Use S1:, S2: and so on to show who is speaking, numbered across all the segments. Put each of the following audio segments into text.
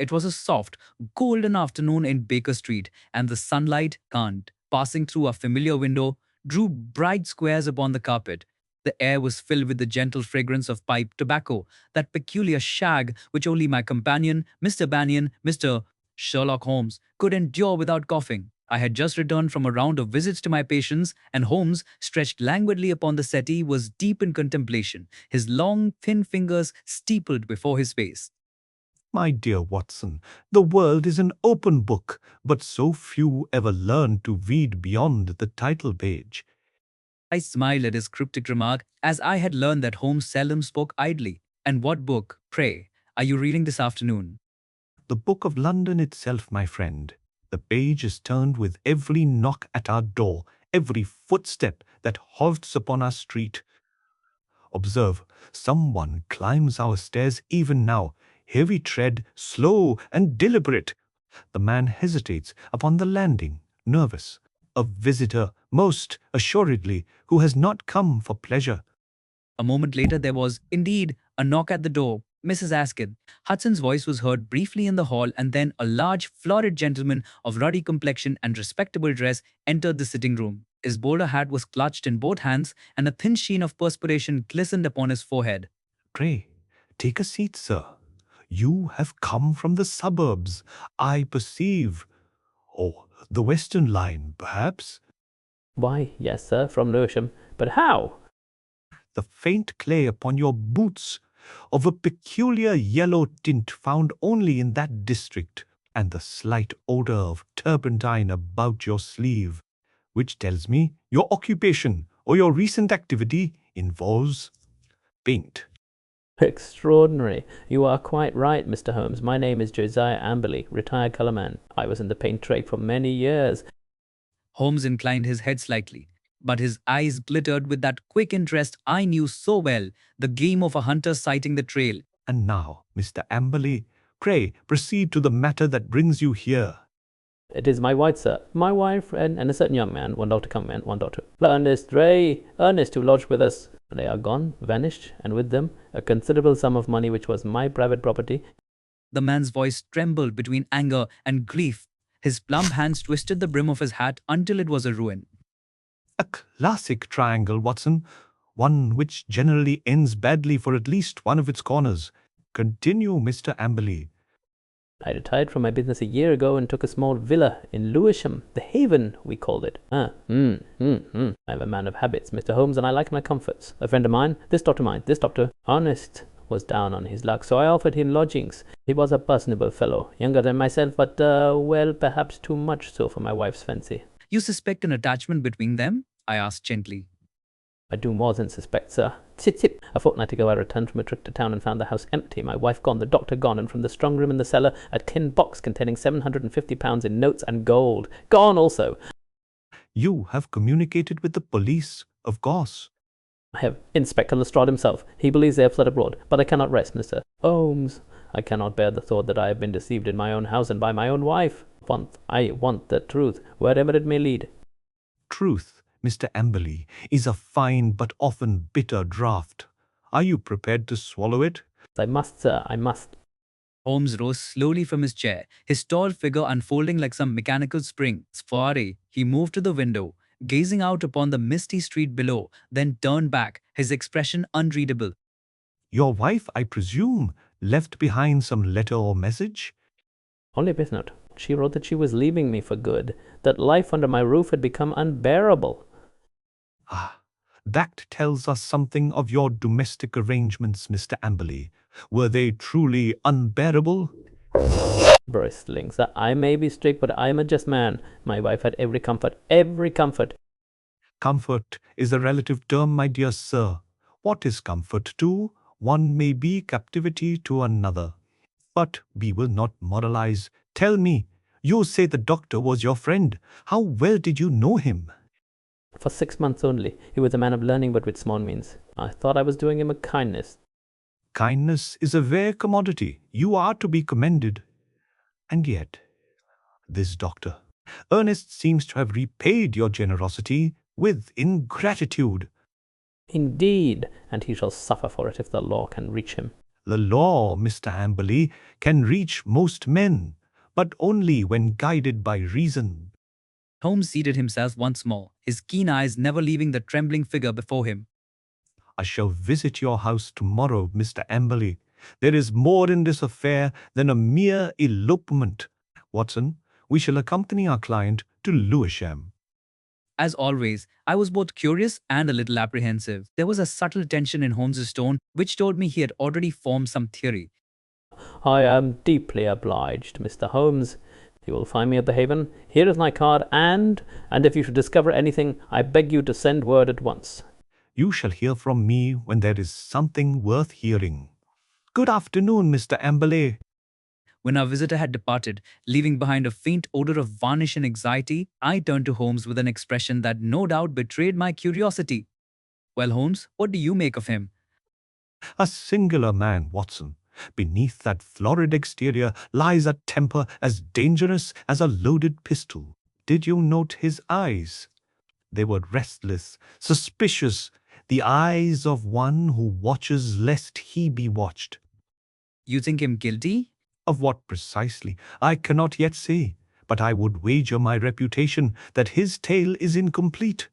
S1: It was a soft, golden afternoon in Baker Street, and the sunlight, passing through a familiar window, drew bright squares upon the carpet. The air was filled with the gentle fragrance of pipe tobacco, that peculiar shag which only my companion, Mr. Bannion, Mr. Sherlock Holmes, could endure without coughing. I had just returned from a round of visits to my patients, and Holmes, stretched languidly upon the settee, was deep in contemplation, his long, thin fingers steepled before his face.
S2: My dear Watson, the world is an open book, but so few ever learn to read beyond the title page.
S1: I smiled at his cryptic remark, as I had learned that Holmes seldom spoke idly. And what book, pray, are you reading this afternoon?
S2: The Book of London itself, my friend. The page is turned with every knock at our door, every footstep that halts upon our street. Observe, someone climbs our stairs even now, heavy tread, slow and deliberate. The man hesitates upon the landing, nervous. A visitor, most assuredly, who has not come for pleasure.
S1: A moment later, there was, indeed, a knock at the door. Mrs. Askin. Hudson's voice was heard briefly in the hall, and then a large, florid gentleman of ruddy complexion and respectable dress entered the sitting room. His bowler hat was clutched in both hands, and a thin sheen of perspiration glistened upon his forehead.
S2: Pray, take a seat, sir. You have come from the suburbs, I perceive. Oh, the Western line, perhaps?
S3: Why, yes, sir, from Lewisham. But how?
S2: The faint clay upon your boots, of a peculiar yellow tint found only in that district, and the slight odour of turpentine about your sleeve, which tells me your occupation or your recent activity involves paint.
S3: Extraordinary. You are quite right, Mr. Holmes. My name is Josiah Amberley, retired colourman. I was in the paint trade for many years.
S1: Holmes inclined his head slightly, but his eyes glittered with that quick interest I knew so well, the gleam of a hunter sighting the trail.
S2: And now, Mr. Amberley, pray proceed to the matter that brings you here.
S3: It is my wife, sir. My wife and a certain young man, one daughter come and one daughter. Ernest, who lodged with us. They are gone, vanished, and with them a considerable sum of money which was my private property.
S1: The man's voice trembled between anger and grief. His plump hands twisted the brim of his hat until it was a ruin.
S2: A classic triangle, Watson, one which generally ends badly for at least one of its corners. Continue, Mr. Amberley.
S3: I retired from my business a year ago and took a small villa in Lewisham, the Haven, we called it. I'm a man of habits, Mr. Holmes, and I like my comforts. A friend of mine, this doctor, Ernest, was down on his luck, so I offered him lodgings. He was a personable fellow, younger than myself, but, well, perhaps too much so for my wife's fancy.
S1: You suspect an attachment between them? I asked gently.
S3: I do more than suspect, sir. Tip. A fortnight ago I returned from a trip to town and found the house empty, my wife gone, the doctor gone, and from the strong room in the cellar a tin box containing £750 in notes and gold gone also.
S2: You have communicated with the police, of course.
S3: I have Inspector Lestrade himself. He believes they have fled abroad, but I cannot rest, Mr. Holmes. I cannot bear the thought that I have been deceived in my own house and by my own wife. I want the truth, wherever it may lead.
S2: Truth, Mr. Amberley, is a fine but often bitter draught. Are you prepared to swallow it?
S3: I must, sir, I must.
S1: Holmes rose slowly from his chair, his tall figure unfolding like some mechanical spring. Soiree, he moved to the window, gazing out upon the misty street below, then turned back, his expression unreadable.
S2: Your wife, I presume, left behind some letter or message?
S3: Only a business note. She wrote that she was leaving me for good, that life under my roof had become unbearable.
S2: Ah, that tells us something of your domestic arrangements, Mr. Amberley. Were they truly unbearable?
S3: Bristling, sir, I may be strict, but I am a just man. My wife had every comfort, every comfort.
S2: Comfort is a relative term, my dear sir. What is comfort to one may be captivity to another. But we will not moralize. Tell me, you say the doctor was your friend. How well did you know him?
S3: For 6 months only. He was a man of learning, but with small means. I thought I was doing him a kindness.
S2: Kindness is a rare commodity. You are to be commended. And yet, this doctor, Ernest seems to have repaid your generosity with ingratitude.
S3: Indeed, and he shall suffer for it if the law can reach him.
S2: The law, Mr. Amberley, can reach most men, but only when guided by reason.
S1: Holmes seated himself once more, his keen eyes never leaving the trembling figure before him.
S2: I shall visit your house tomorrow, Mr. Amberley. There is more in this affair than a mere elopement. Watson, we shall accompany our client to Lewisham.
S1: As always, I was both curious and a little apprehensive. There was a subtle tension in Holmes's tone which told me he had already formed some theory.
S3: I am deeply obliged, Mr. Holmes. You will find me at the Haven. Here is my card, and if you should discover anything, I beg you to send word at once.
S2: You shall hear from me when there is something worth hearing. Good afternoon, Mr. Amberley.
S1: When our visitor had departed, leaving behind a faint odor of varnish and anxiety, I turned to Holmes with an expression that no doubt betrayed my curiosity. Well, Holmes, what do you make of him?
S2: A singular man, Watson. Beneath that florid exterior lies a temper as dangerous as a loaded pistol. Did you note his eyes? They were restless, suspicious, the eyes of one who watches lest he be watched.
S1: You think him guilty?
S2: Of what precisely, I cannot yet say, but I would wager my reputation that his tale is incomplete.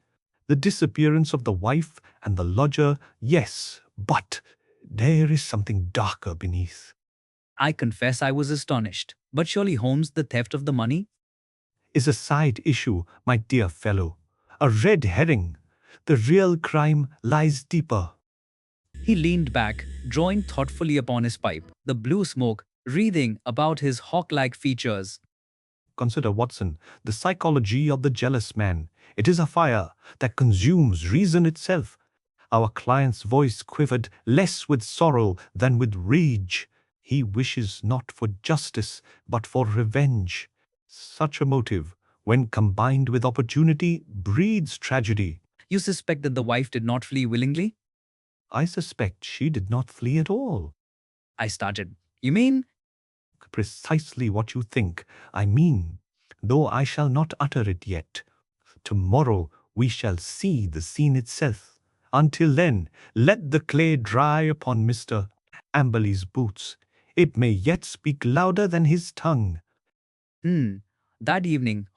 S2: The disappearance of the wife and the lodger, yes, but there is something darker beneath.
S1: I confess I was astonished. But surely, Holmes, the theft of the money?
S2: Is a side issue, my dear fellow, a red herring. The real crime lies deeper.
S1: He leaned back, drawing thoughtfully upon his pipe, the blue smoke wreathing about his hawk-like features.
S2: Consider, Watson, the psychology of the jealous man. It is a fire that consumes reason itself. Our client's voice quivered less with sorrow than with rage. He wishes not for justice, but for revenge. Such a motive, when combined with opportunity, breeds tragedy.
S1: You suspect that the wife did not flee willingly?
S2: I suspect she did not flee at all.
S1: I started. You mean?
S2: Precisely what you think. I mean, though I shall not utter it yet. Tomorrow we shall see the scene itself. Until then, let the clay dry upon Mr. Amberley's boots. It may yet speak louder than his tongue.
S1: That evening,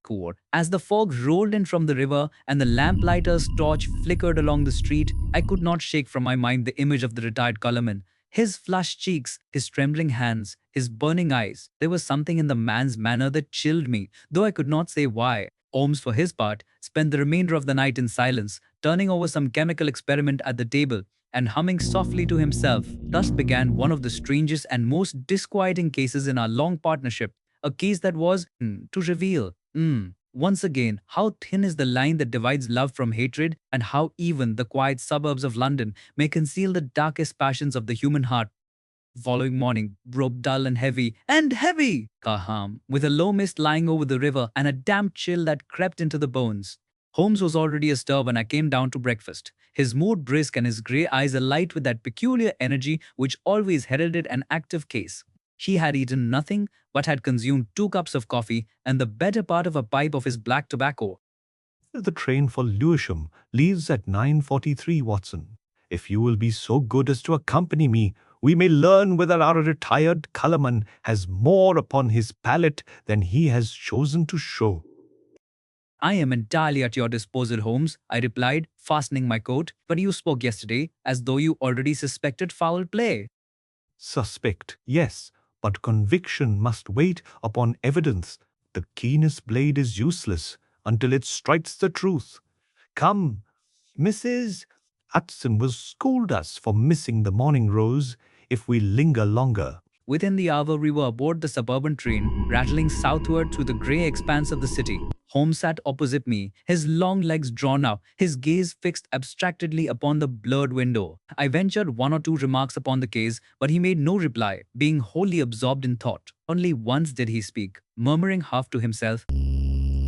S1: cool. As the fog rolled in from the river and the lamplighter's torch flickered along the street, I could not shake from my mind the image of the retired Colourman. His flushed cheeks, his trembling hands, his burning eyes. There was something in the man's manner that chilled me, though I could not say why. Holmes, for his part, spent the remainder of the night in silence, turning over some chemical experiment at the table and humming softly to himself. Thus began one of the strangest and most disquieting cases in our long partnership. A case that was, to reveal, once again, how thin is the line that divides love from hatred, and how even the quiet suburbs of London may conceal the darkest passions of the human heart. Following morning broke dull and heavy, calm, with a low mist lying over the river and a damp chill that crept into the bones. Holmes was already astir when I came down to breakfast, his mood brisk and his grey eyes alight with that peculiar energy which always heralded an active case. He had eaten nothing, but had consumed 2 cups of coffee and the better part of a pipe of his black tobacco.
S2: The train for Lewisham leaves at 9:43, Watson. If you will be so good as to accompany me, we may learn whether our retired Colourman has more upon his palate than he has chosen to show.
S1: I am entirely at your disposal, Holmes, I replied, fastening my coat. But you spoke yesterday as though you already suspected foul play.
S2: Suspect, yes, but conviction must wait upon evidence. The keenest blade is useless until it strikes the truth. Come, Mrs. Hudson will scold us for missing the morning rose if we linger longer.
S1: Within the hour we were aboard the suburban train, rattling southward through the grey expanse of the city. Holmes sat opposite me, his long legs drawn up, his gaze fixed abstractedly upon the blurred window. I ventured 1 or 2 remarks upon the case, but he made no reply, being wholly absorbed in thought. Only once did he speak, murmuring half to himself,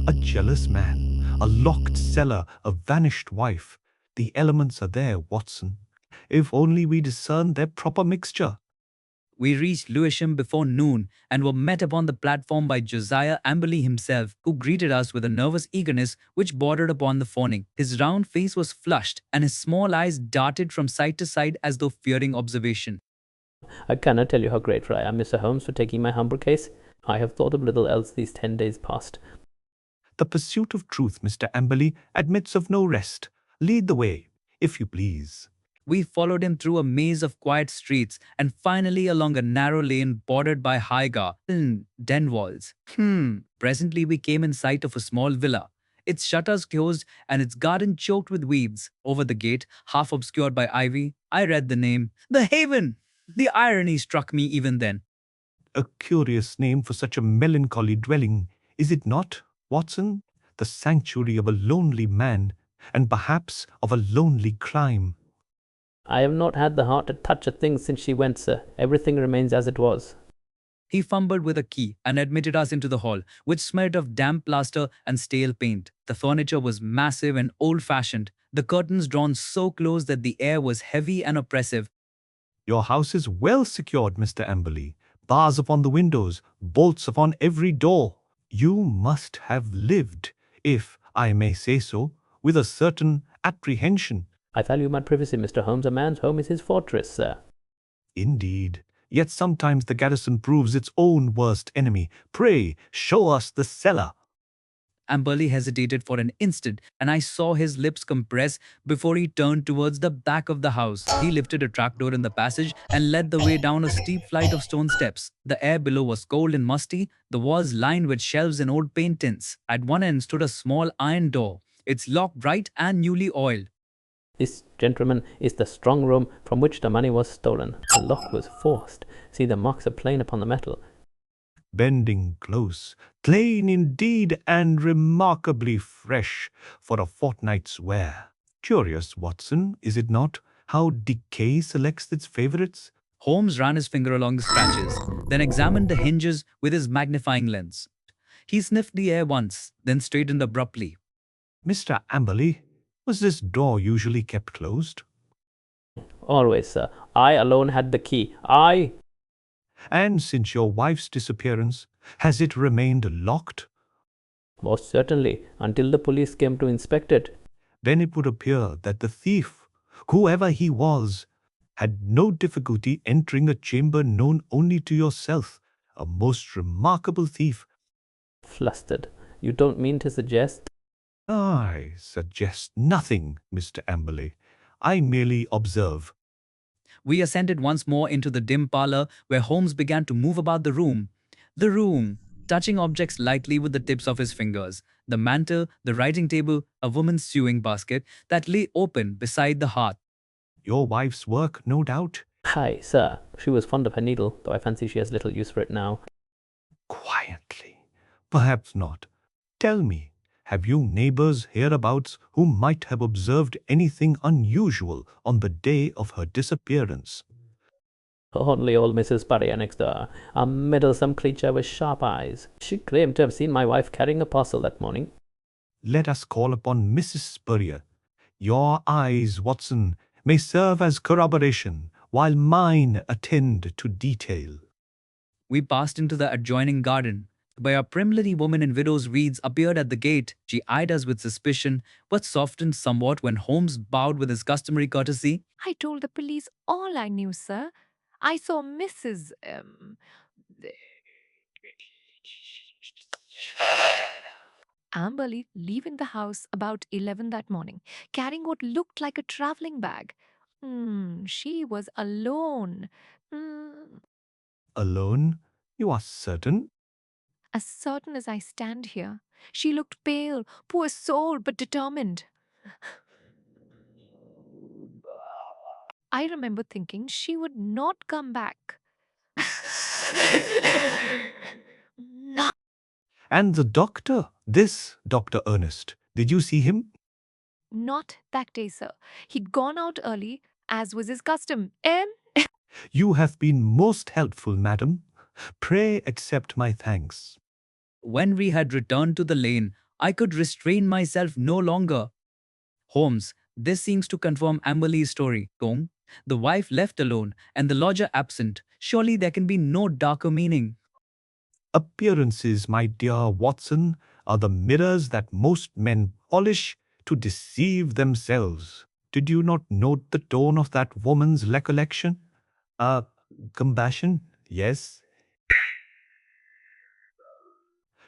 S2: A jealous man, a locked cellar, a vanished wife. The elements are there, Watson, if only we discern their proper mixture.
S1: We reached Lewisham before noon and were met upon the platform by Josiah Amberley himself, who greeted us with a nervous eagerness which bordered upon the fawning. His round face was flushed, and his small eyes darted from side to side as though fearing observation.
S3: I cannot tell you how grateful I am, Mr. Holmes, for taking my humble case. I have thought of little else these 10 days past.
S2: The pursuit of truth, Mr. Amberley, admits of no rest. Lead the way, if you please.
S1: We followed him through a maze of quiet streets and finally along a narrow lane bordered by high den walls. Presently we came in sight of a small villa, its shutters closed and its garden choked with weeds. Over the gate, half obscured by ivy, I read the name, The Haven. The irony struck me even then.
S2: A curious name for such a melancholy dwelling, is it not, Watson? The sanctuary of a lonely man, and perhaps of a lonely crime.
S3: I have not had the heart to touch a thing since she went, sir. Everything remains as it was.
S1: He fumbled with a key and admitted us into the hall, which smelled of damp plaster and stale paint. The furniture was massive and old-fashioned, the curtains drawn so close that the air was heavy and oppressive.
S2: Your house is well secured, Mr. Amberley. Bars upon the windows, bolts upon every door. You must have lived, if I may say so, with a certain apprehension.
S3: I value my privacy, Mr. Holmes. A man's home is his fortress, sir.
S2: Indeed. Yet sometimes the garrison proves its own worst enemy. Pray, show us the cellar.
S1: Amberley hesitated for an instant, and I saw his lips compress before he turned towards the back of the house. He lifted a trapdoor in the passage and led the way down a steep flight of stone steps. The air below was cold and musty, the walls lined with shelves and old paint tins. At one end stood a small iron door, its lock bright and newly oiled.
S3: This, gentlemen, is the strong room from which the money was stolen. The lock was forced. See, the marks are plain upon the metal.
S2: Bending close, plain indeed, and remarkably fresh for a fortnight's wear. Curious, Watson, is it not, how decay selects its favourites?
S1: Holmes ran his finger along the scratches, then examined the hinges with his magnifying lens. He sniffed the air once, then straightened abruptly.
S2: Mr. Amberley, was this door usually kept closed?
S3: Always, sir. I alone had the key. I...
S2: And since your wife's disappearance, has it remained locked?
S3: Most certainly, until the police came to inspect it.
S2: Then it would appear that the thief, whoever he was, had no difficulty entering a chamber known only to yourself, a most remarkable thief.
S3: Flustered. You don't mean to suggest?
S2: I suggest nothing, Mr. Amberley. I merely observe.
S1: We ascended once more into the dim parlor where Holmes began to move about the room. Touching objects lightly with the tips of his fingers. The mantel, the writing table, a woman's sewing basket that lay open beside the hearth.
S2: Your wife's work, no doubt?
S3: Hi, sir. She was fond of her needle, though I fancy she has little use for it now.
S2: Quietly. Perhaps not. Tell me, have you neighbors hereabouts who might have observed anything unusual on the day of her disappearance?
S3: Only old Mrs. Spurrier next door, a meddlesome creature with sharp eyes. She claimed to have seen my wife carrying a parcel that morning.
S2: Let us call upon Mrs. Spurrier. Your eyes, Watson, may serve as corroboration, while mine attend to detail.
S1: We passed into the adjoining garden, where a prim little woman in widow's weeds appeared at the gate. She eyed us with suspicion, but softened somewhat when Holmes bowed with his customary courtesy.
S4: I told the police all I knew, sir. I saw Mrs. Amberley leaving the house about 11 that morning, carrying what looked like a traveling bag. She was alone.
S2: Alone? You are certain?
S4: As certain as I stand here. She looked pale, poor soul, but determined. I remember thinking she would not come back. No.
S2: And the doctor, this Dr. Ernest, did you see him?
S4: Not that day, sir. He'd gone out early, as was his custom.
S2: You have been most helpful, madam. Pray accept my thanks.
S1: When we had returned to the lane, I could restrain myself no longer. Holmes, this seems to confirm Amberley's story. Tom, the wife left alone and the lodger absent. Surely there can be no darker meaning.
S2: Appearances, my dear Watson, are the mirrors that most men polish to deceive themselves. Did you not note the tone of that woman's recollection? Compassion, yes.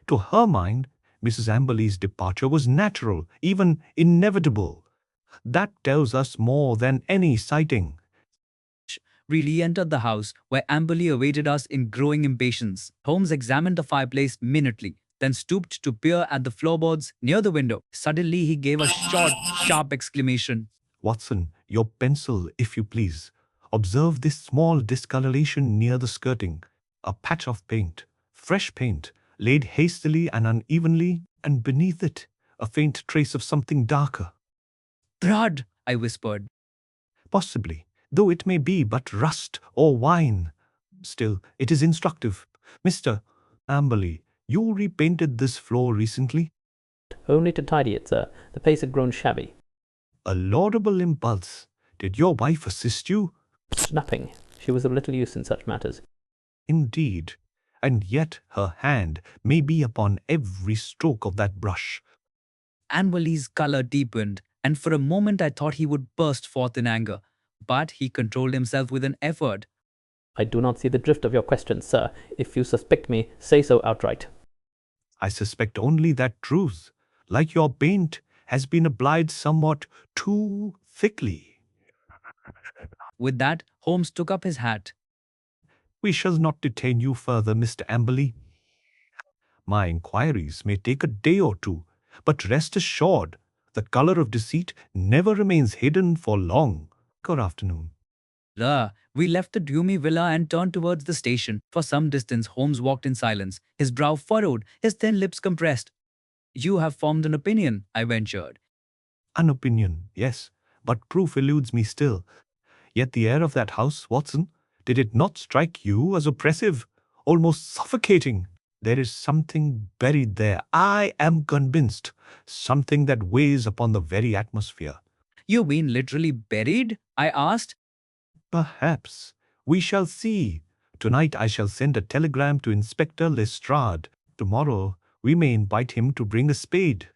S2: To her mind, Mrs. Amberley's departure was natural, even inevitable. That tells us more than any sighting.
S1: Really entered the house, where Amberley awaited us in growing impatience. Holmes examined the fireplace minutely, then stooped to peer at the floorboards near the window. Suddenly, he gave a short, sharp exclamation.
S2: Watson, your pencil, if you please. Observe this small discoloration near the skirting. A patch of paint, fresh paint, laid hastily and unevenly, and beneath it, a faint trace of something darker.
S1: Blood, I whispered.
S2: Possibly, though it may be but rust or wine. Still, it is instructive. Mr. Amberley, you repainted this floor recently?
S3: Only to tidy it, sir. The place had grown shabby.
S2: A laudable impulse. Did your wife assist you?
S3: Snapping. She was of little use in such matters.
S2: Indeed. And yet her hand may be upon every stroke of that brush.
S1: Amberley's color deepened, and for a moment I thought he would burst forth in anger. But he controlled himself with an effort.
S3: I do not see the drift of your question, sir. If you suspect me, say so outright.
S2: I suspect only that truth, like your paint, has been applied somewhat too thickly.
S1: With that, Holmes took up his hat.
S2: We shall not detain you further, Mr. Amberley. My inquiries may take a day or two, but rest assured, the colour of deceit never remains hidden for long. Good afternoon.
S1: We left the gloomy villa and turned towards the station. For some distance, Holmes walked in silence, his brow furrowed, his thin lips compressed. You have formed an opinion, I ventured.
S2: An opinion, yes, but proof eludes me still. Yet the air of that house, Watson, did it not strike you as oppressive, almost suffocating? There is something buried there, I am convinced, something that weighs upon the very atmosphere.
S1: You mean literally buried? I asked.
S2: Perhaps. We shall see. Tonight I shall send a telegram to Inspector Lestrade. Tomorrow we may invite him to bring a spade.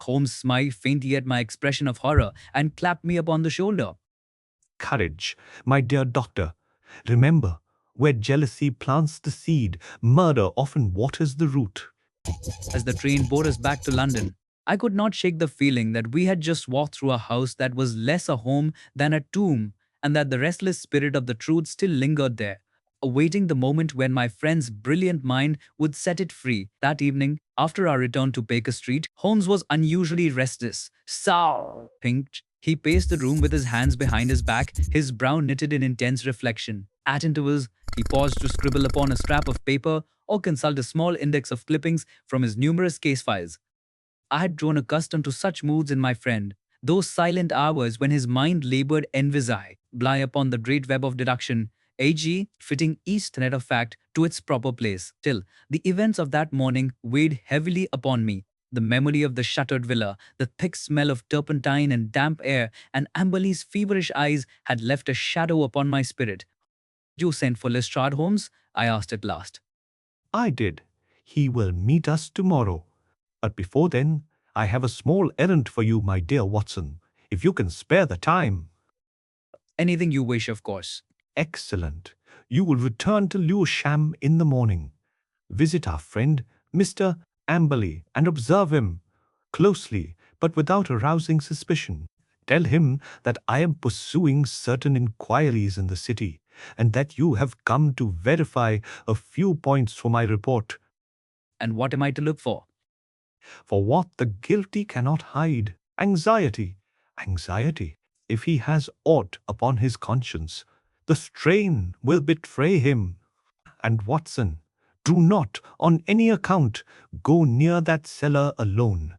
S1: Holmes smiled faintly at my expression of horror and clapped me upon the shoulder.
S2: Courage, my dear doctor. Remember, where jealousy plants the seed, murder often waters the root.
S1: As the train bore us back to London, I could not shake the feeling that we had just walked through a house that was less a home than a tomb, and that the restless spirit of the truth still lingered there, awaiting the moment when my friend's brilliant mind would set it free. That evening, after our return to Baker Street, Holmes was unusually restless. Sour, pinked. He paced the room with his hands behind his back, his brow knitted in intense reflection. At intervals, he paused to scribble upon a scrap of paper or consult a small index of clippings from his numerous case files. I had grown accustomed to such moods in my friend, those silent hours when his mind labored envisage, lie upon the great web of deduction, ag, fitting each thread of fact to its proper place. Till the events of that morning weighed heavily upon me. The memory of the shuttered villa, the thick smell of turpentine and damp air, and Amberley's feverish eyes had left a shadow upon my spirit. You sent for Lestrade, Holmes? I asked at last.
S2: I did. He will meet us tomorrow. But before then, I have a small errand for you, my dear Watson, if you can spare the time.
S1: Anything you wish, of course.
S2: Excellent. You will return to Lewisham in the morning. Visit our friend, Mr. Amberley, and observe him closely, but without arousing suspicion. Tell him that I am pursuing certain inquiries in the city, and that you have come to verify a few points for my report.
S1: And what am I to look for?
S2: For what the guilty cannot hide, anxiety. Anxiety. If he has aught upon his conscience, the strain will betray him. And Watson, do not, on any account, go near that cellar alone.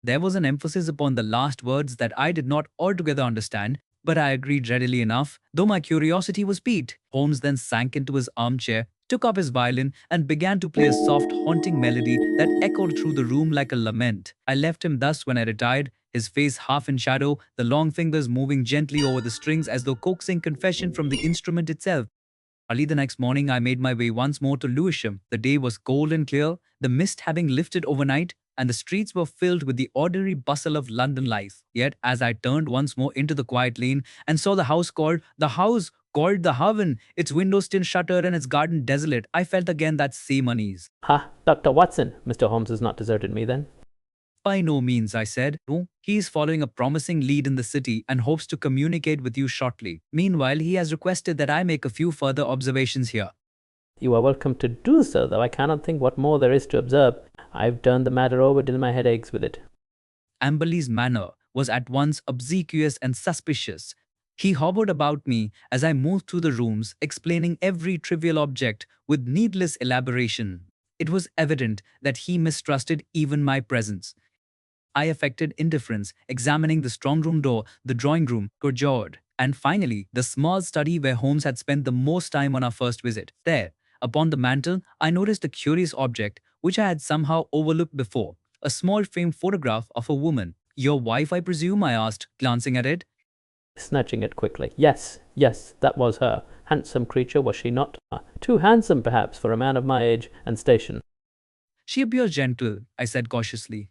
S1: There was an emphasis upon the last words that I did not altogether understand, but I agreed readily enough, though my curiosity was piqued. Holmes then sank into his armchair, took up his violin, and began to play a soft, haunting melody that echoed through the room like a lament. I left him thus when I retired, his face half in shadow, the long fingers moving gently over the strings as though coaxing confession from the instrument itself. Early the next morning, I made my way once more to Lewisham. The day was cold and clear, the mist having lifted overnight, and the streets were filled with the ordinary bustle of London life. Yet, as I turned once more into the quiet lane and saw the house called the House Called the Haven, its windows still shuttered and its garden desolate. I felt again that same unease.
S3: Ha, Dr. Watson, Mr. Holmes has not deserted me then.
S1: By no means, I said. No, he is following a promising lead in the city and hopes to communicate with you shortly. Meanwhile, he has requested that I make a few further observations here.
S3: You are welcome to do so, though I cannot think what more there is to observe. I've turned the matter over till my head aches with it.
S1: Amberley's manner was at once obsequious and suspicious. He hovered about me as I moved through the rooms, explaining every trivial object with needless elaboration. It was evident that he mistrusted even my presence. I affected indifference, examining the strong room door, the drawing room, courtyard, and finally the small study where Holmes had spent the most time on our first visit. There, upon the mantel, I noticed a curious object which I had somehow overlooked before, a small framed photograph of a woman. Your wife, I presume? I asked, glancing at it.
S3: Snatching it quickly. Yes, yes, that was her. Handsome creature, was she not? Too handsome, perhaps, for a man of my age and station.
S1: She appears gentle, I said cautiously.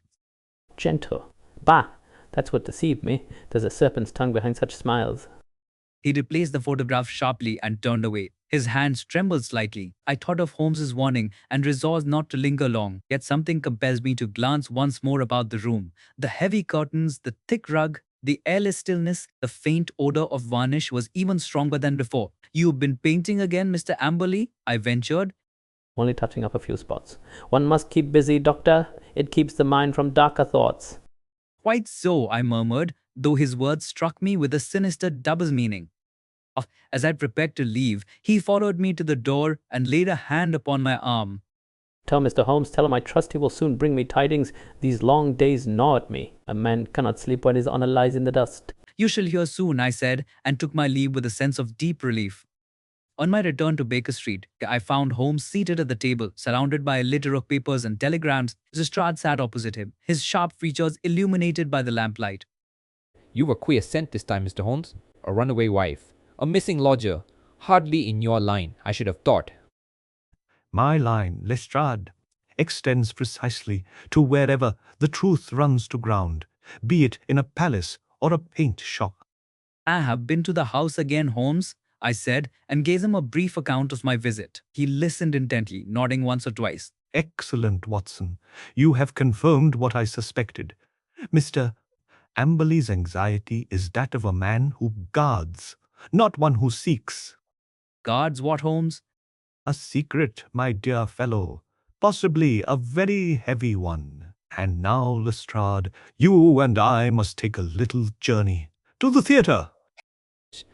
S3: Gentle. Bah! That's what deceived me. There's a serpent's tongue behind such smiles.
S1: He replaced the photograph sharply and turned away. His hands trembled slightly. I thought of Holmes's warning and resolved not to linger long. Yet something compels me to glance once more about the room. The heavy curtains, the thick rug, the airless stillness, the faint odor of varnish was even stronger than before. You've been painting again, Mr. Amberley? I ventured.
S3: Only touching up a few spots. One must keep busy, Doctor. It keeps the mind from darker thoughts.
S1: Quite so, I murmured, though his words struck me with a sinister double meaning. As I prepared to leave, he followed me to the door and laid a hand upon my arm.
S3: Tell Mr. Holmes, tell him I trust he will soon bring me tidings. These long days gnaw at me. A man cannot sleep when his honor lies in the dust.
S1: You shall hear soon, I said, and took my leave with a sense of deep relief. On my return to Baker Street, I found Holmes seated at the table, surrounded by a litter of papers and telegrams. Lestrade sat opposite him, his sharp features illuminated by the lamplight.
S5: You were queer scent this time, Mr. Holmes. A runaway wife. A missing lodger. Hardly in your line, I should have thought.
S2: My line, Lestrade, extends precisely to wherever the truth runs to ground, be it in a palace or a paint shop.
S1: I have been to the house again, Holmes, I said, and gave him a brief account of my visit. He listened intently, nodding once or twice.
S2: Excellent, Watson. You have confirmed what I suspected. Mr. Amberley's anxiety is that of a man who guards, not one who seeks.
S1: Guards what, Holmes?
S2: A secret, my dear fellow, possibly a very heavy one. And now, Lestrade, you and I must take a little journey to the theatre.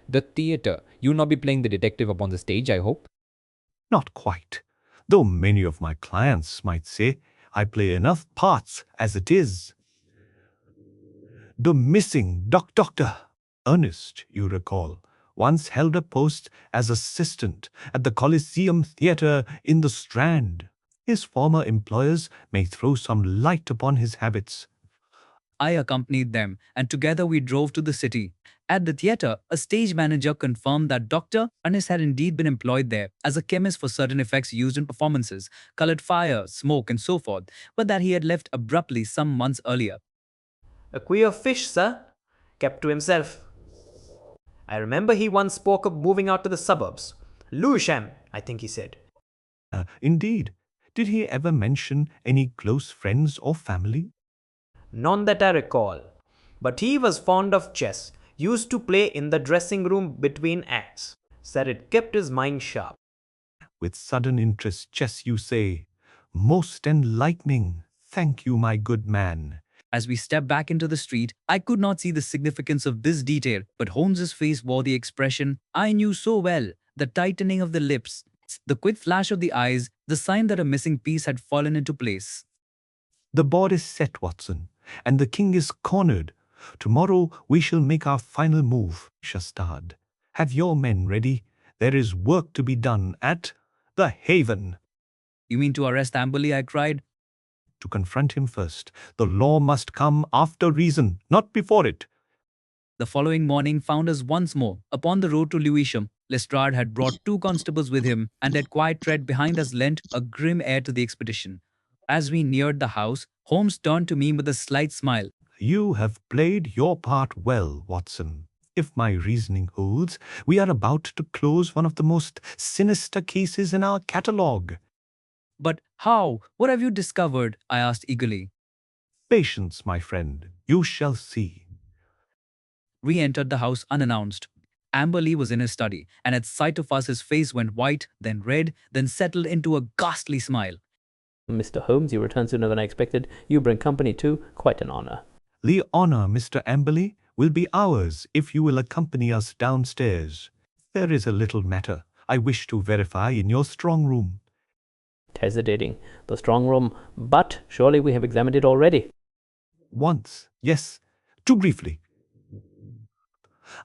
S5: The theatre. You will not be playing the detective upon the stage, I hope.
S2: Not quite, though many of my clients might say I play enough parts as it is. The missing Doctor Ernest, you recall, once held a post as assistant at the Coliseum Theatre in the Strand. His former employers may throw some light upon his habits.
S1: I accompanied them, and together we drove to the city. At the theatre, a stage manager confirmed that Dr. Ernest had indeed been employed there as a chemist for certain effects used in performances, colored fire, smoke, and so forth, but that he had left abruptly some months earlier.
S6: A queer fish, sir. Kept to himself. I remember he once spoke of moving out to the suburbs. Lewisham, I think he said.
S2: Indeed. Did he ever mention any close friends or family?
S6: None that I recall. But he was fond of chess. Used to play in the dressing room between acts. Said it kept his mind sharp.
S2: With sudden interest, chess, you say. Most enlightening. Thank you, my good man.
S1: As we stepped back into the street, I could not see the significance of this detail, but Holmes's face wore the expression I knew so well, the tightening of the lips, the quick flash of the eyes, the sign that a missing piece had fallen into place.
S2: The board is set, Watson, and the king is cornered. Tomorrow we shall make our final move, Shastad. Have your men ready. There is work to be done at the Haven.
S1: You mean to arrest Amberley? I cried.
S2: To confront him first. The law must come after reason, not before it.
S1: The following morning found us once more upon the road to Lewisham. Lestrade had brought 2 constables with him, and their quiet tread behind us lent a grim air to the expedition. As we neared the house, Holmes turned to me with a slight smile.
S2: You have played your part well, Watson. If my reasoning holds, we are about to close one of the most sinister cases in our catalogue.
S1: But how? What have you discovered? I asked eagerly.
S2: Patience, my friend, you shall see.
S1: Re entered the house unannounced. Amberley was in his study, and at sight of us, his face went white, then red, then settled into a ghastly smile.
S3: Mr. Holmes, you return sooner than I expected. You bring company too. Quite an honor.
S2: The honor, Mr. Amberley, will be ours if you will accompany us downstairs. There is a little matter I wish to verify in your strong room.
S3: Hesitating. The strong room, but surely we have examined it already.
S2: Once, yes, too briefly.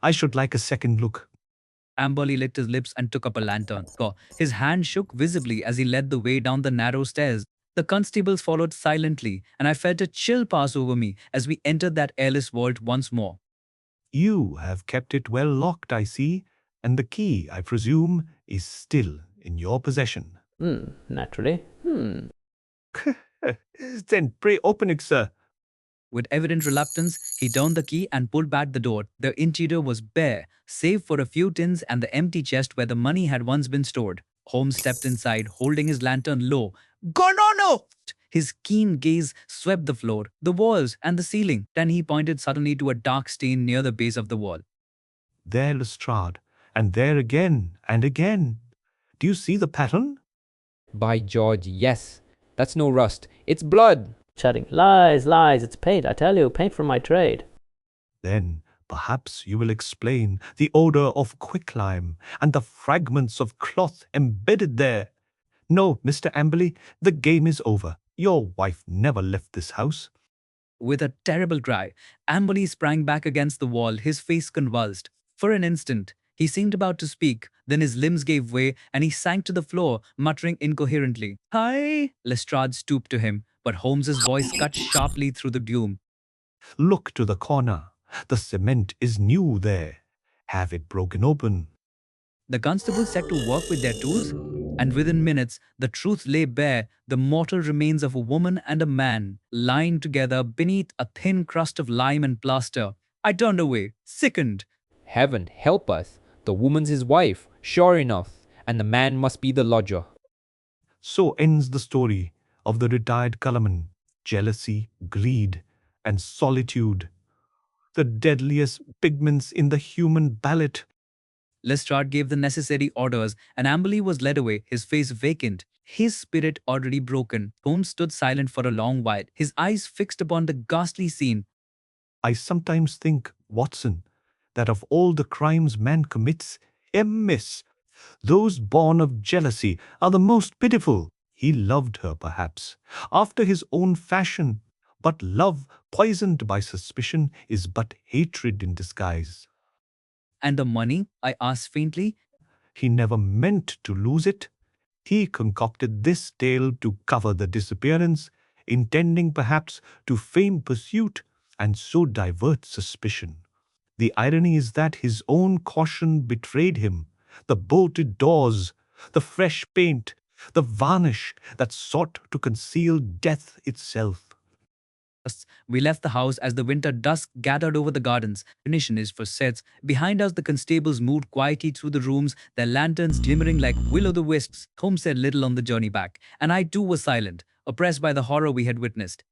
S2: I should like a second look.
S1: Amberley licked his lips and took up a lantern. His hand shook visibly as he led the way down the narrow stairs. The constables followed silently, and I felt a chill pass over me as we entered that airless vault once more.
S2: You have kept it well locked, I see, and the key, I presume, is still in your possession.
S3: Naturally.
S2: Then pray open it, sir.
S1: With evident reluctance, he turned the key and pulled back the door. The interior was bare, save for a few tins and the empty chest where the money had once been stored. Holmes stepped inside, holding his lantern low. "Gonono!" His keen gaze swept the floor, the walls, and the ceiling. Then he pointed suddenly to a dark stain near the base of the wall.
S2: There, Lestrade, and there again and again. Do you see the pattern?
S5: By George, yes. That's no rust. It's blood.
S3: Shouting, lies, lies, it's paint, I tell you, paint from my trade.
S2: Then perhaps you will explain the odor of quicklime and the fragments of cloth embedded there. No, Mr. Amberley, the game is over. Your wife never left this house.
S1: With a terrible cry, Amberley sprang back against the wall, his face convulsed. For an instant, he seemed about to speak, then his limbs gave way and he sank to the floor, muttering incoherently. "Hi!" Lestrade stooped to him, but Holmes's voice cut sharply through the gloom.
S2: Look to the corner. The cement is new there. Have it broken open.
S1: The constables set to work with their tools, and within minutes, the truth lay bare, the mortal remains of a woman and a man, lying together beneath a thin crust of lime and plaster. I turned away, sickened.
S5: Heaven help us. The woman's his wife, sure enough, and the man must be the lodger.
S2: So ends the story of the retired Colourman. Jealousy, greed, and solitude. The deadliest pigments in the human palette.
S1: Lestrade gave the necessary orders, and Amberley was led away, his face vacant, his spirit already broken. Holmes stood silent for a long while, his eyes fixed upon the ghastly scene.
S2: I sometimes think, Watson, that of all the crimes man commits, miss, those born of jealousy are the most pitiful. He loved her, perhaps, after his own fashion, but love poisoned by suspicion is but hatred in disguise.
S1: And the money? I asked faintly.
S2: He never meant to lose it. He concocted this tale to cover the disappearance, intending perhaps to feign pursuit and so divert suspicion. The irony is that his own caution betrayed him. The bolted doors, the fresh paint, the varnish that sought to conceal death itself.
S1: We left the house as the winter dusk gathered over the gardens. Finition is for sets. Behind us, the constables moved quietly through the rooms, their lanterns glimmering like will-o'-the-wisps. Holmes said little on the journey back, and I too was silent, oppressed by the horror we had witnessed.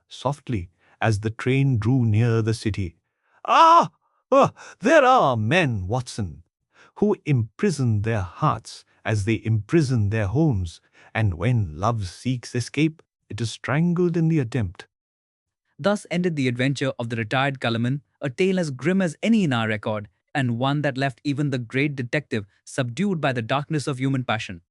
S2: Softly, as the train drew near the city. Ah! There are men, Watson, who imprison their hearts as they imprison their homes, and when love seeks escape, it is strangled in the attempt.
S1: Thus ended the adventure of the retired Colourman, a tale as grim as any in our record, and one that left even the great detective subdued by the darkness of human passion.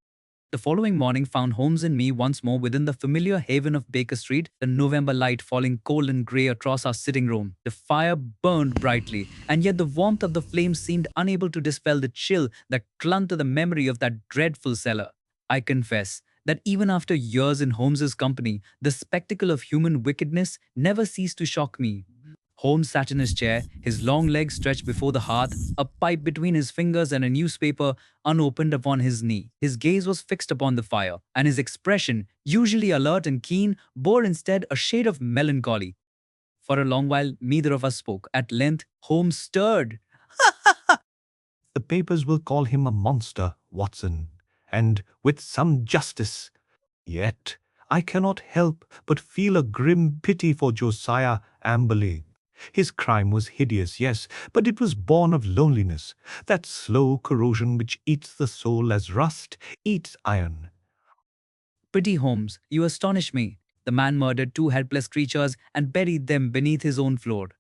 S1: The following morning found Holmes and me once more within the familiar haven of Baker Street, the November light falling cold and grey across our sitting room. The fire burned brightly, and yet the warmth of the flames seemed unable to dispel the chill that clung to the memory of that dreadful cellar. I confess that even after years in Holmes's company, the spectacle of human wickedness never ceased to shock me. Holmes sat in his chair, his long legs stretched before the hearth, a pipe between his fingers and a newspaper unopened upon his knee. His gaze was fixed upon the fire, and his expression, usually alert and keen, bore instead a shade of melancholy. For a long while, neither of us spoke. At length, Holmes stirred.
S2: The papers will call him a monster, Watson, and with some justice. Yet I cannot help but feel a grim pity for Josiah Amberley. His crime was hideous, yes, but it was born of loneliness, that slow corrosion which eats the soul as rust eats iron.
S1: Pretty Holmes, you astonish me. The man murdered two helpless creatures and buried them beneath his own floor.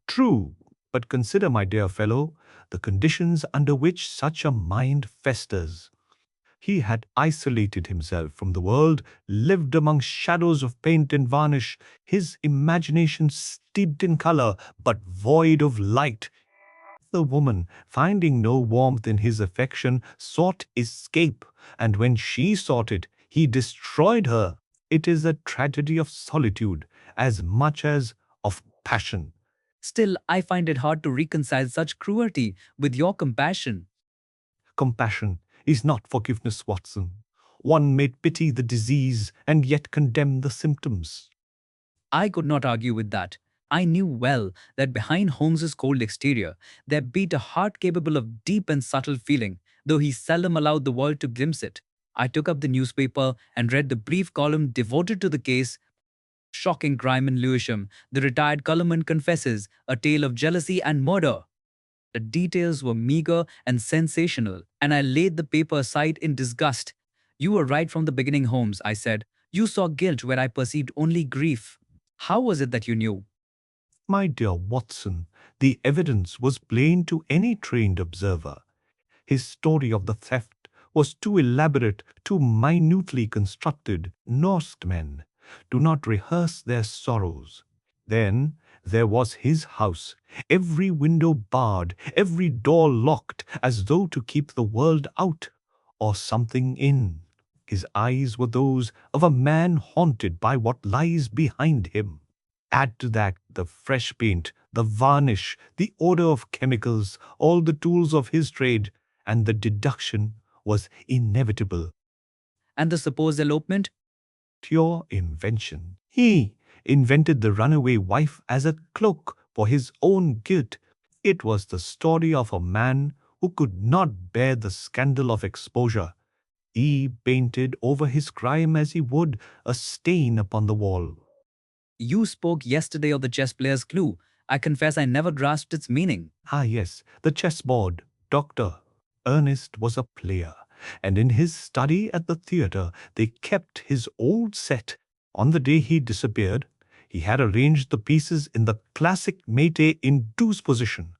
S2: True, but consider, my dear fellow, the conditions under which such a mind festers. He had isolated himself from the world, lived among shadows of paint and varnish, his imagination steeped in color, but void of light. The woman, finding no warmth in his affection, sought escape, and when she sought it, he destroyed her. It is a tragedy of solitude as much as of passion.
S1: Still, I find it hard to reconcile such cruelty with your compassion.
S2: Compassion is not forgiveness, Watson. One may pity the disease and yet condemn the symptoms.
S1: I could not argue with that. I knew well that behind Holmes's cold exterior there beat a heart capable of deep and subtle feeling, though he seldom allowed the world to glimpse it. I took up the newspaper and read the brief column devoted to the case. Shocking crime in Lewisham. The retired Colourman confesses a tale of jealousy and murder. The details were meager and sensational, and I laid the paper aside in disgust. You were right from the beginning, Holmes, I said. You saw guilt where I perceived only grief. How was it that you knew?
S2: My dear Watson, the evidence was plain to any trained observer. His story of the theft was too elaborate, too minutely constructed. Norsemen do not rehearse their sorrows. Then there was his house, every window barred, every door locked, as though to keep the world out, or something in. His eyes were those of a man haunted by what lies behind him. Add to that the fresh paint, the varnish, the odor of chemicals, all the tools of his trade, and the deduction was inevitable.
S1: And the supposed elopement?
S2: Pure invention. He invented the runaway wife as a cloak for his own guilt. It was the story of a man who could not bear the scandal of exposure. He painted over his crime as he would a stain upon the wall.
S1: You spoke yesterday of the chess player's clue. I confess I never grasped its meaning.
S2: Ah, yes, the chessboard. Doctor Ernest was a player, and in his study at the theatre they kept his old set. On the day he disappeared, he had arranged the pieces in the classic Mate in deuce position.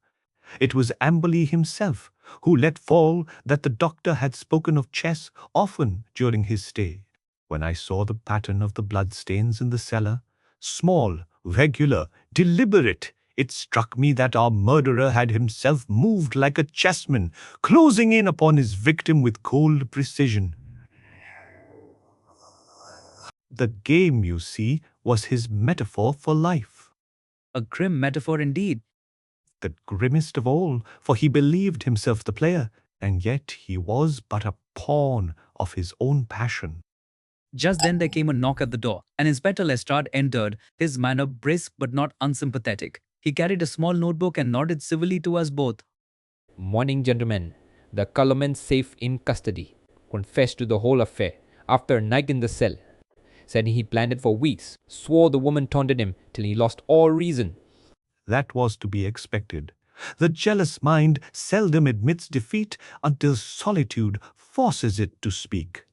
S2: It was Amberley himself who let fall that the doctor had spoken of chess often during his stay. When I saw the pattern of the bloodstains in the cellar, small, regular, deliberate, it struck me that our murderer had himself moved like a chessman, closing in upon his victim with cold precision. The game, you see, was his metaphor for life.
S1: A grim metaphor indeed.
S2: The grimmest of all, for he believed himself the player, and yet he was but a pawn of his own passion.
S1: Just then there came a knock at the door, and Inspector Lestrade entered, his manner brisk but not unsympathetic. He carried a small notebook and nodded civilly to us both.
S5: Morning, gentlemen. The Colourman safe in custody. Confessed to the whole affair after a night in the cell. Said he planned it for weeks. Swore the woman taunted him till he lost all reason.
S2: That was to be expected. The jealous mind seldom admits defeat until solitude forces it to speak.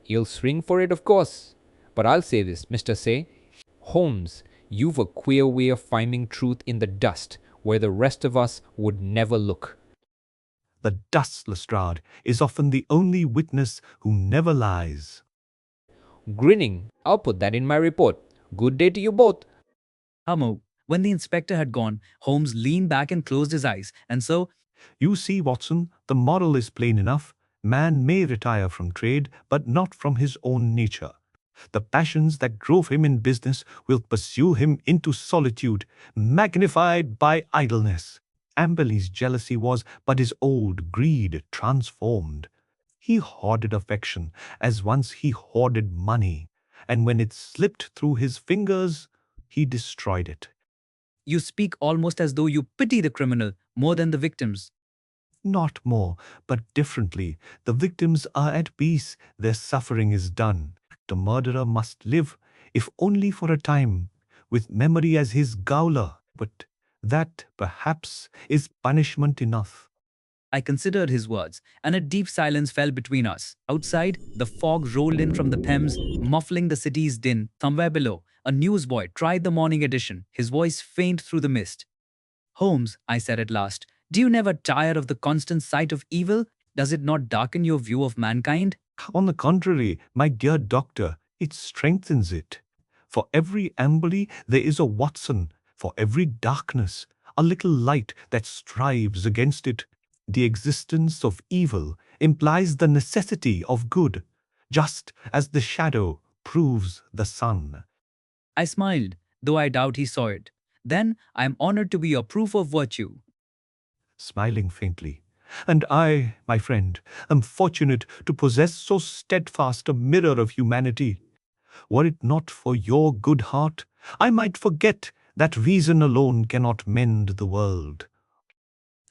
S5: You'll swing for it, of course. But I'll say this, Mr. Say. Holmes, you've a queer way of finding truth in the dust where the rest of us would never look.
S2: The dust, Lestrade, is often the only witness who never lies.
S5: Grinning, I'll put that in my report. Good day to you both.
S1: Hummo. When the inspector had gone, Holmes leaned back and closed his eyes, and so,
S2: You see, Watson, the moral is plain enough. Man may retire from trade, but not from his own nature. The passions that drove him in business will pursue him into solitude, magnified by idleness. Amberley's jealousy was but his old greed transformed. He hoarded affection as once he hoarded money, and when it slipped through his fingers, he destroyed it.
S1: You speak almost as though you pity the criminal more than the victims.
S2: Not more, but differently. The victims are at peace. Their suffering is done. The murderer must live, if only for a time, with memory as his gaoler. But that, perhaps, is punishment enough.
S1: I considered his words, and a deep silence fell between us. Outside, the fog rolled in from the Thames, muffling the city's din. Somewhere below, a newsboy tried the morning edition, his voice faint through the mist. Holmes, I said at last, do you never tire of the constant sight of evil? Does it not darken your view of mankind?
S2: On the contrary, my dear doctor, it strengthens it. For every Amberley there is a Watson, for every darkness, a little light that strives against it. The existence of evil implies the necessity of good, just as the shadow proves the sun.
S1: I smiled, though I doubt he saw it. Then I am honored to be your proof of virtue.
S2: Smiling faintly. And I, my friend, am fortunate to possess so steadfast a mirror of humanity. Were it not for your good heart, I might forget that reason alone cannot mend the world.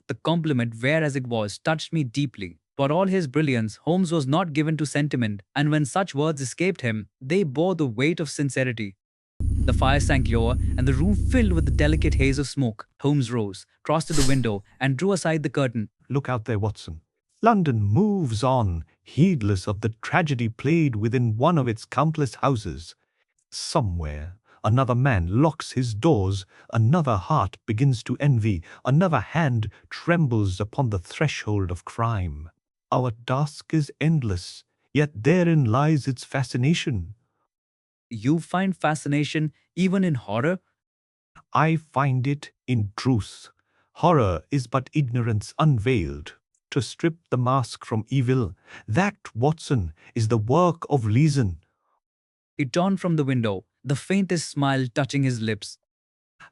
S1: The compliment, rare as it was, touched me deeply. For all his brilliance, Holmes was not given to sentiment, and when such words escaped him, they bore the weight of sincerity. The fire sank lower, and the room filled with the delicate haze of smoke. Holmes rose, crossed to the window, and drew aside the curtain.
S2: Look out there, Watson. London moves on, heedless of the tragedy played within one of its countless houses. Somewhere, another man locks his doors, another heart begins to envy, another hand trembles upon the threshold of crime. Our task is endless, yet therein lies its fascination.
S1: You find fascination even in horror?
S2: I find it in truth. Horror is but ignorance unveiled. To strip the mask from evil, that, Watson, is the work of reason.
S1: He turned from the window, the faintest smile touching his lips.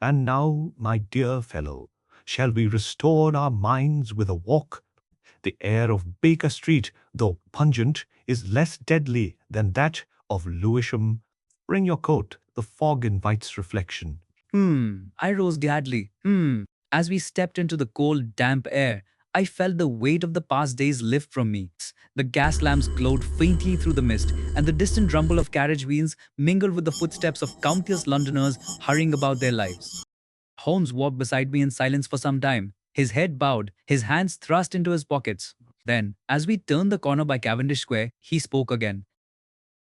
S2: And now, my dear fellow, shall we restore our minds with a walk? The air of Baker Street, though pungent, is less deadly than that of Lewisham. Bring your coat, the fog invites reflection.
S1: I rose gladly. As we stepped into the cold, damp air, I felt the weight of the past days lift from me. The gas lamps glowed faintly through the mist, and the distant rumble of carriage wheels mingled with the footsteps of countless Londoners hurrying about their lives. Holmes walked beside me in silence for some time, his head bowed, his hands thrust into his pockets. Then, as we turned the corner by Cavendish Square, he spoke again.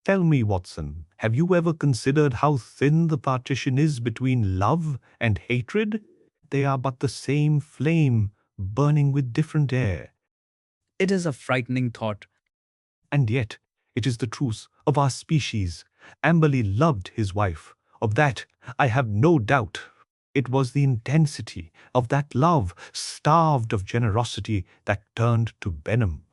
S2: Tell me, Watson, have you ever considered how thin the partition is between love and hatred? They are but the same flame, burning with different air.
S1: It is a frightening thought.
S2: And yet, it is the truth of our species. Amberley loved his wife. Of that, I have no doubt. It was the intensity of that love, starved of generosity, that turned to venom.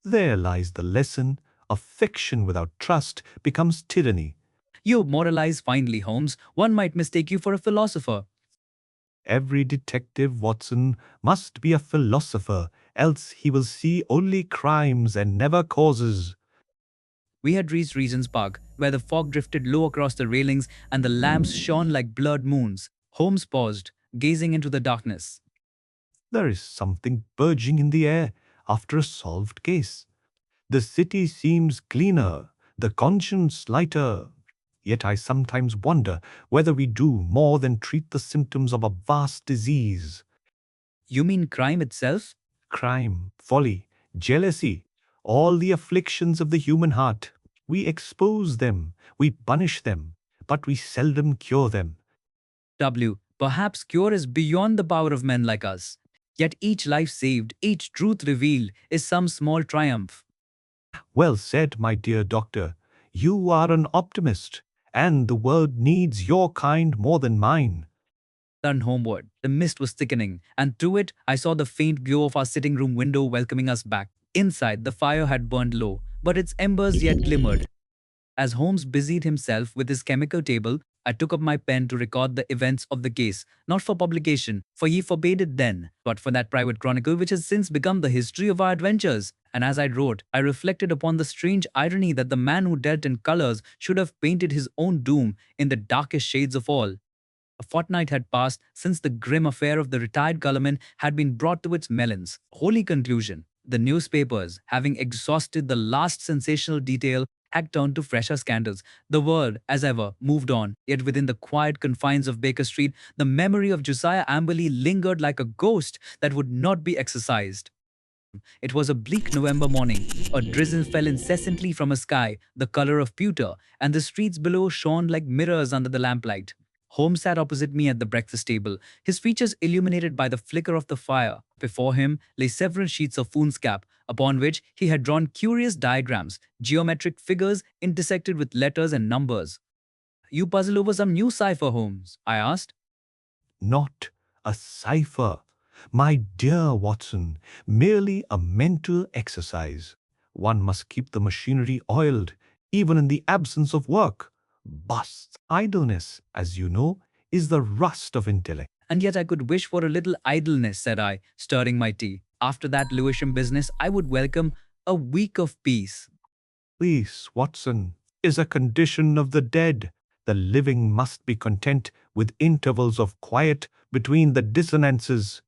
S2: There lies the lesson. Affection without trust becomes tyranny.
S1: You moralize finely, Holmes. One might mistake you for a philosopher.
S2: Every detective, Watson, must be a philosopher, else he will see only crimes and never causes.
S1: We had reached Regent's Park, where the fog drifted low across the railings and the lamps shone like blurred moons. Holmes paused, gazing into the darkness.
S2: There is something purging in the air after a solved case. The city seems cleaner, the conscience lighter. Yet I sometimes wonder whether we do more than treat the symptoms of a vast disease.
S1: You mean crime itself?
S2: Crime, folly, jealousy, all the afflictions of the human heart. We expose them, we punish them, but we seldom cure them.
S1: Perhaps cure is beyond the power of men like us. Yet each life saved, each truth revealed, is some small triumph.
S2: Well said, my dear doctor. You are an optimist, and the world needs your kind more than mine.
S1: Turned homeward. The mist was thickening, and through it I saw the faint glow of our sitting room window welcoming us back. Inside, the fire had burned low, but its embers yet glimmered. As Holmes busied himself with his chemical table, I took up my pen to record the events of the case, not for publication, for he forbade it then, but for that private chronicle which has since become the history of our adventures. And as I wrote, I reflected upon the strange irony that the man who dealt in colors should have painted his own doom in the darkest shades of all. A fortnight had passed since the grim affair of the retired Colourman had been brought to its melons. Holy conclusion. The newspapers, having exhausted the last sensational detail, had turned to fresher scandals. The world, as ever, moved on, yet within the quiet confines of Baker Street, the memory of Josiah Amberley lingered like a ghost that would not be exorcised. It was a bleak November morning. A drizzle fell incessantly from a sky the color of pewter, and the streets below shone like mirrors under the lamplight. Holmes sat opposite me at the breakfast table, his features illuminated by the flicker of the fire. Before him lay several sheets of foolscap, upon which he had drawn curious diagrams, geometric figures intersected with letters and numbers. You puzzle over some new cipher, Holmes? I asked.
S2: Not a cipher, my dear Watson, merely a mental exercise. One must keep the machinery oiled, even in the absence of work. Bust idleness, as you know, is the rust of intellect.
S1: And yet I could wish for a little idleness, said I, stirring my tea. After that Lewisham business, I would welcome a week of peace.
S2: Peace, Watson, is a condition of the dead. The living must be content with intervals of quiet between the dissonances.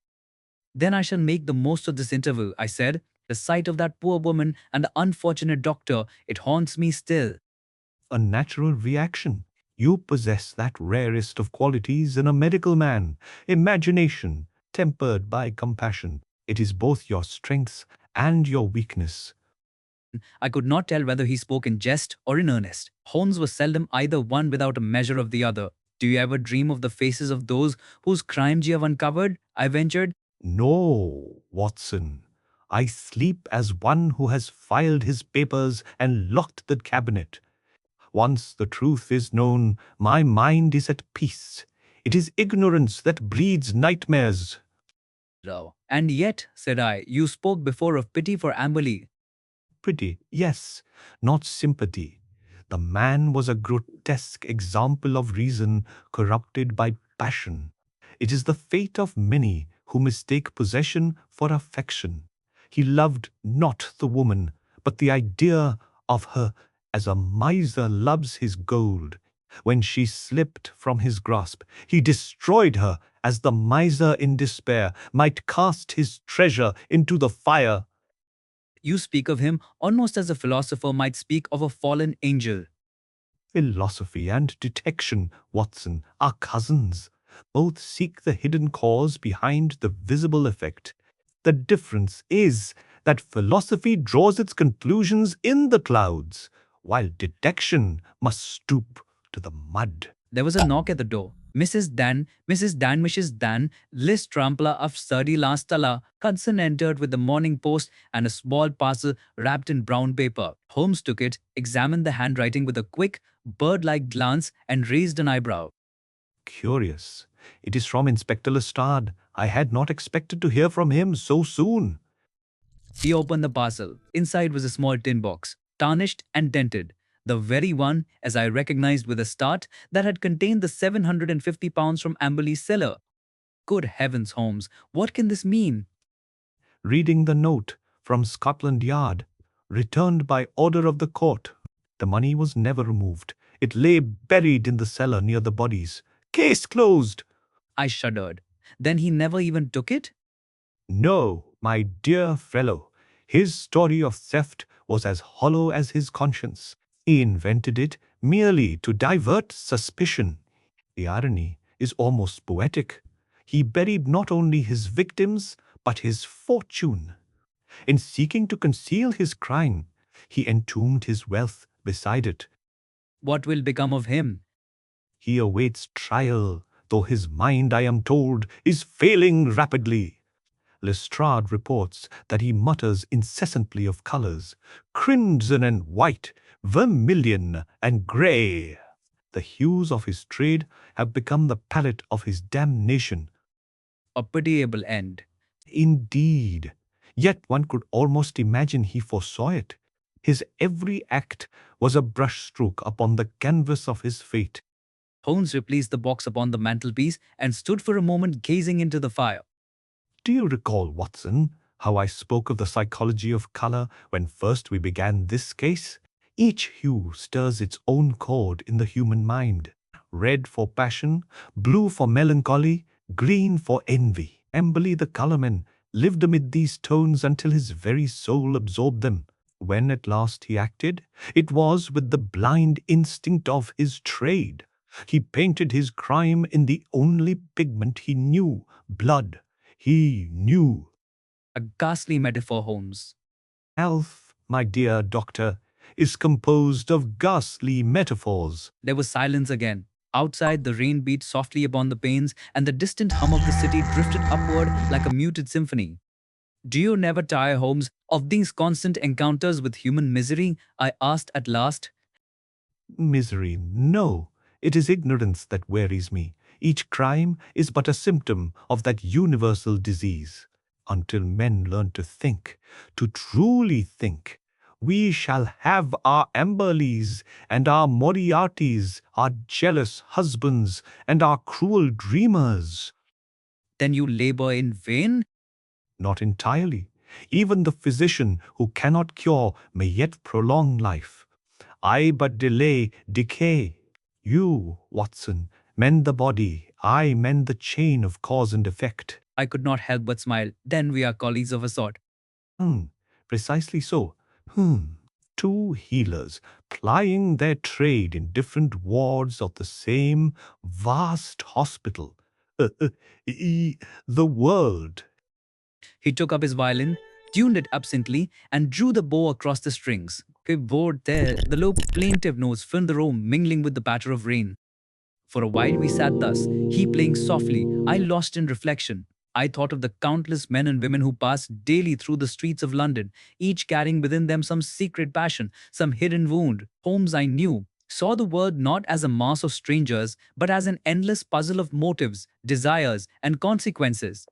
S1: Then I shall make the most of this interval, I said. The sight of that poor woman and the unfortunate doctor, it haunts me still.
S2: A natural reaction. You possess that rarest of qualities in a medical man, imagination, tempered by compassion. It is both your strength and your weakness.
S1: I could not tell whether he spoke in jest or in earnest. Holmes was seldom either one without a measure of the other. Do you ever dream of the faces of those whose crimes you have uncovered? I ventured.
S2: No, Watson. I sleep as one who has filed his papers and locked the cabinet. Once the truth is known, my mind is at peace. It is ignorance that breeds nightmares.
S1: And yet, said I, you spoke before of pity for Amberley.
S2: Pity, yes, not sympathy. The man was a grotesque example of reason corrupted by passion. It is the fate of many who mistake possession for affection. He loved not the woman, but the idea of her, as a miser loves his gold. When she slipped from his grasp, he destroyed her as the miser in despair might cast his treasure into the fire.
S1: You speak of him almost as a philosopher might speak of a fallen angel.
S2: Philosophy and detection, Watson, are cousins. Both seek the hidden cause behind the visible effect. The difference is that philosophy draws its conclusions in the clouds, while detection must stoop to the mud.
S1: There was a knock at the door. Mrs. Dan, Liz Trampler of Sturdy Lastala, Hudson entered with the Morning Post and a small parcel wrapped in brown paper. Holmes took it, examined the handwriting with a quick, bird-like glance, and raised an eyebrow.
S2: Curious. It is from Inspector Lestrade. I had not expected to hear from him so soon.
S1: He opened the parcel. Inside was a small tin box, tarnished and dented. The very one, as I recognized with a start, that had contained the £750 from Amberley's cellar. Good heavens, Holmes, what can this mean?
S2: Reading the note from Scotland Yard, returned by order of the court. The money was never removed. It lay buried in the cellar near the bodies. Case closed.
S1: I shuddered. Then he never even took it?
S2: No, my dear fellow. His story of theft was as hollow as his conscience. He invented it merely to divert suspicion. The irony is almost poetic. He buried not only his victims, but his fortune. In seeking to conceal his crime, he entombed his wealth beside it.
S1: What will become of him?
S2: He awaits trial, though his mind, I am told, is failing rapidly. Lestrade reports that he mutters incessantly of colours, crimson and white, vermilion and grey. The hues of his trade have become the palette of his damnation.
S1: A pitiable end.
S2: Indeed. Yet one could almost imagine he foresaw it. His every act was a brushstroke upon the canvas of his fate.
S1: Holmes replaced the box upon the mantelpiece and stood for a moment gazing into the fire.
S2: Do you recall, Watson, how I spoke of the psychology of colour when first we began this case? Each hue stirs its own chord in the human mind. red for passion, blue for melancholy, green for envy. Amberley the colourman lived amid these tones until his very soul absorbed them. When at last he acted, it was with the blind instinct of his trade. He painted his crime in the only pigment he knew, blood. He knew.
S1: A ghastly metaphor, Holmes.
S2: Health, my dear doctor, is composed of ghastly metaphors.
S1: There was silence again. Outside, the rain beat softly upon the panes, and the distant hum of the city drifted upward like a muted symphony. Do you never tire, Holmes, of these constant encounters with human misery? I asked at last.
S2: Misery, no. It is ignorance that wearies me. Each crime is but a symptom of that universal disease. Until men learn to think, to truly think, we shall have our Amberleys and our Moriartys, our jealous husbands and our cruel dreamers.
S1: Then you labor in vain?
S2: Not entirely. Even the physician who cannot cure may yet prolong life. I but delay decay. You, Watson, mend the body, I mend the chain of cause and effect.
S1: I could not help but smile. Then we are colleagues of a sort.
S2: Precisely so. Two healers plying their trade in different wards of the same vast hospital. The world.
S1: He took up his violin, tuned it absently, and drew the bow across the strings. Keyboard there, the low plaintive notes filled the room, mingling with the patter of rain. For a while we sat thus, he playing softly, I lost in reflection. I thought of the countless men and women who pass daily through the streets of London, each carrying within them some secret passion, some hidden wound. Holmes, I knew, saw the world not as a mass of strangers, but as an endless puzzle of motives, desires, and consequences.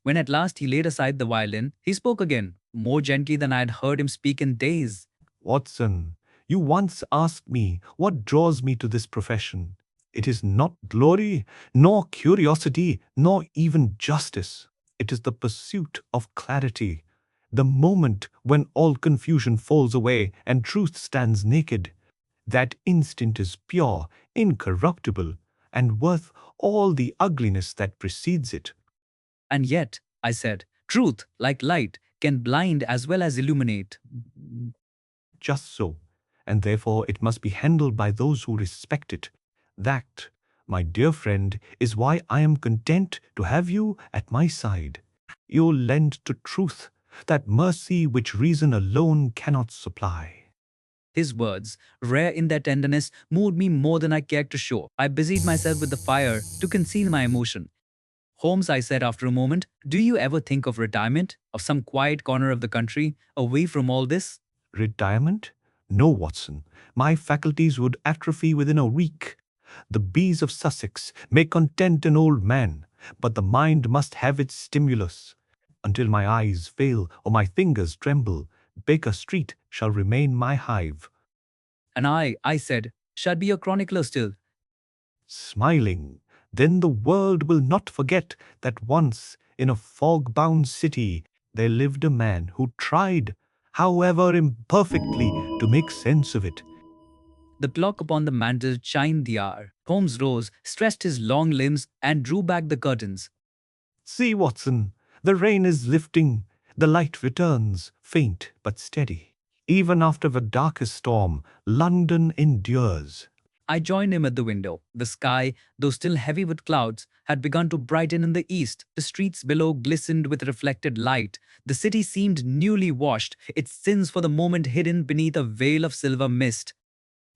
S1: When at last he laid aside the violin, he spoke again, more gently than I had heard him speak in days.
S2: Watson, you once asked me what draws me to this profession. It is not glory, nor curiosity, nor even justice. It is the pursuit of clarity, the moment when all confusion falls away and truth stands naked. That instant is pure, incorruptible, and worth all the ugliness that precedes it.
S1: And yet, I said, truth, like light, can blind as well as illuminate.
S2: Just so, and therefore it must be handled by those who respect it. That, my dear friend, is why I am content to have you at my side. You lend to truth that mercy which reason alone cannot supply.
S1: His words, rare in their tenderness, moved me more than I cared to show. I busied myself with the fire to conceal my emotion. Holmes, I said after a moment, do you ever think of retirement, of some quiet corner of the country, away from all this?
S2: Retirement? No, Watson. My faculties would atrophy within a week. The bees of Sussex may content an old man, but the mind must have its stimulus. Until my eyes fail or my fingers tremble, Baker Street shall remain my hive.
S1: And I said, shall be a chronicler still.
S2: Smiling, then the world will not forget that once in a fog-bound city there lived a man who tried, however imperfectly, to make sense of it.
S1: The clock upon the mantel chimed the hour. Holmes rose, stretched his long limbs, and drew back the curtains.
S2: See, Watson, the rain is lifting. The light returns, faint but steady. Even after the darkest storm, London endures.
S1: I joined him at the window. The sky, though still heavy with clouds, had begun to brighten in the east. The streets below glistened with reflected light. The city seemed newly washed, its sins for the moment hidden beneath a veil of silver mist.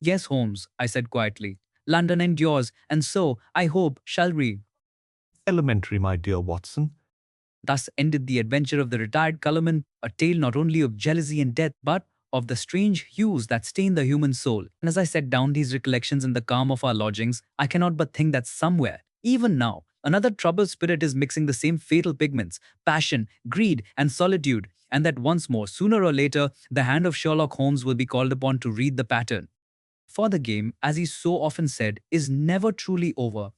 S1: Yes, Holmes, I said quietly. London endures, and so, I hope, shall we.
S2: Elementary, my dear Watson.
S1: Thus ended the adventure of the retired Colourman, a tale not only of jealousy and death, but of the strange hues that stain the human soul. And as I set down these recollections in the calm of our lodgings, I cannot but think that somewhere, even now, another troubled spirit is mixing the same fatal pigments, passion, greed, and solitude, and that once more, sooner or later, the hand of Sherlock Holmes will be called upon to read the pattern. For the game, as he so often said, is never truly over.